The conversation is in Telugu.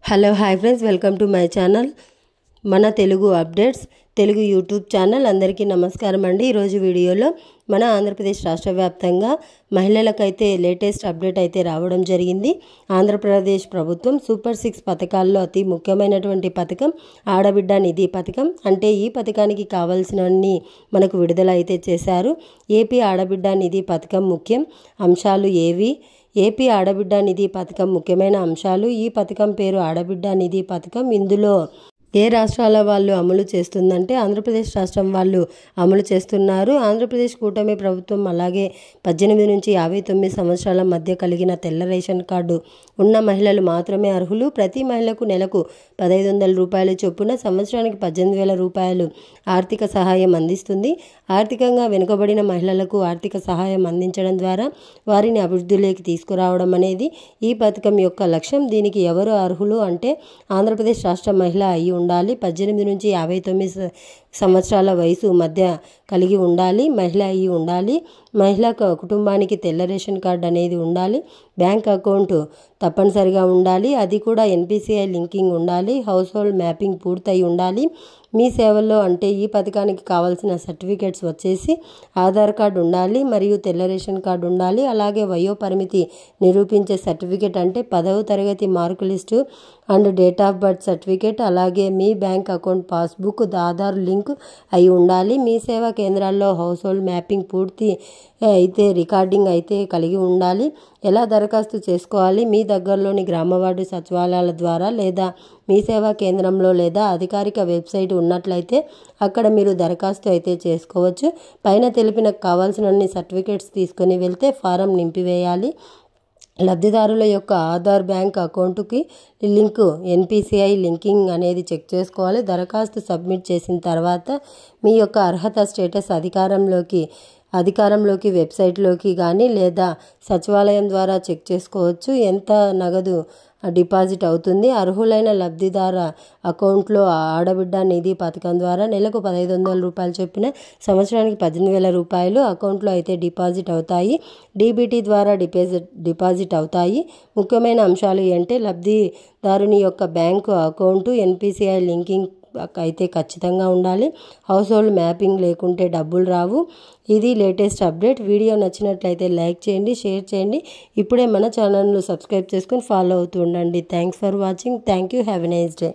Hello hi friends, welcome to my channel మన Telugu updates Telugu YouTube channel. అందరికీ నమస్కారం అండి. ఈరోజు వీడియోలో మన ఆంధ్రప్రదేశ్ రాష్ట్ర వ్యాప్తంగా మహిళలకైతే లేటెస్ట్ అప్డేట్ అయితే రావడం జరిగింది. ఆంధ్రప్రదేశ్ ప్రభుత్వం సూపర్ 6 పథకాల్లో అతి ముఖ్యమైనటువంటి పథకం ఆడబిడ్డ నిధి పథకం. అంటే ఈ పథకానికి కావాల్సినవన్నీ మనకు విడుదల అయితే చేశారు. ఏపీ ఆడబిడ్డ నిధి పథకం ముఖ్యం అంశాలు ఏవి? ఏపీ ఆడబిడ్డ నిధి పథకం ముఖ్యమైన అంశాలు. ఈ పథకం పేరు ఆడబిడ్డ నిధి పథకం. ఇందులో ఏ రాష్ట్రాల వాళ్ళు అమలు చేస్తుందంటే ఆంధ్రప్రదేశ్ రాష్ట్రం వాళ్ళు అమలు చేస్తున్నారు. ఆంధ్రప్రదేశ్ కూటమి ప్రభుత్వం అలాగే 18 నుంచి 59 సంవత్సరాల మధ్య కలిగిన తెల్ల రేషన్ కార్డు ఉన్న మహిళలు మాత్రమే అర్హులు. ప్రతి మహిళకు నెలకు 1500 రూపాయల చొప్పున సంవత్సరానికి 18,000 రూపాయలు ఆర్థిక సహాయం అందిస్తుంది. ఆర్థికంగా వెనుకబడిన మహిళలకు ఆర్థిక సహాయం అందించడం ద్వారా వారిని అభివృద్ధిలోకి తీసుకురావడం అనేది ఈ పథకం యొక్క లక్ష్యం. దీనికి ఎవరు అర్హులు అంటే ఆంధ్రప్రదేశ్ రాష్ట్ర మహిళ అయి ఉండాలి, 18 నుంచి 59 సంవత్సరాల వయసు మధ్య కలిగి ఉండాలి, మహిళ అయి ఉండాలి, మహిళ కుటుంబానికి తెల్ల రేషన్ కార్డు అనేది ఉండాలి, బ్యాంక్ అకౌంట్ తప్పనిసరిగా ఉండాలి, అది కూడా NPCI లింకింగ్ ఉండాలి, హౌస్ హోల్డ్ మ్యాపింగ్ పూర్తయి ఉండాలి. మీ సేవల్లో అంటే ఈ పథకానికి కావాల్సిన సర్టిఫికేట్స్ వచ్చేసి ఆధార్ కార్డు ఉండాలి మరియు తెల్ల రేషన్ కార్డు ఉండాలి. అలాగే వయో పరిమితి నిరూపించే సర్టిఫికేట్ అంటే 10వ తరగతి mark list and date of birth certificate, అలాగే మీ bank account passbook Aadhaar link అయి ఉండాలి. మీ సేవా కేంద్రాల్లో హౌస్ హోల్డ్ మ్యాపింగ్ పూర్తి అయితే రికార్డింగ్ అయితే కలిగి ఉండాలి. ఎలా దరఖాస్తు చేసుకోవాలి? మీ దగ్గరలోని గ్రామవార్డు సచివాలయాల ద్వారా లేదా మీ సేవా కేంద్రంలో లేదా అధికారిక వెబ్సైట్ ఉన్నట్లయితే అక్కడ మీరు దరఖాస్తు అయితే చేసుకోవచ్చు. పైన తెలిపిన కావాల్సిన సర్టిఫికేట్స్ తీసుకొని వెళ్తే ఫారం నింపివేయాలి. లబ్ధిదారుల యొక్క ఆధార్ బ్యాంక్ అకౌంట్కి లింకు NPCI లింకింగ్ అనేది చెక్ చేసుకోవాలి. దరఖాస్తు సబ్మిట్ చేసిన తర్వాత మీ యొక్క అర్హత స్టేటస్ అధికారంలోకి వెబ్సైట్లోకి కానీ లేదా సచివాలయం ద్వారా చెక్ చేసుకోవచ్చు. ఎంత నగదు డిపాజిట్ అవుతుంది? అర్హులైన లబ్ధిదార అకౌంట్లో ఆడబిడ్డ నిధి పథకం ద్వారా నెలకు 1500 రూపాయలు చొప్పున సంవత్సరానికి 18,000 రూపాయలు అకౌంట్లో అయితే డిపాజిట్ అవుతాయి. DBT ద్వారా డిపాజిట్ అవుతాయి. ముఖ్యమైన అంశాలు ఏంటంటే లబ్ధిదారుని యొక్క బ్యాంకు అకౌంటు NPCI లింకింగ్ అయితే ఖచ్చితంగా ఉండాలి. హౌస్ హోల్డ్ మ్యాపింగ్ లేకుంటే డబ్బులు రావు. ఇది లేటెస్ట్ అప్డేట్. వీడియో నచ్చినట్లయితే లైక్ చేయండి, షేర్ చేయండి. ఇప్పుడే మన ఛానల్ను సబ్స్క్రైబ్ చేసుకొని ఫాలో అవుతూ ఉండండి. Thanks for watching. Thank you. Have a nice day.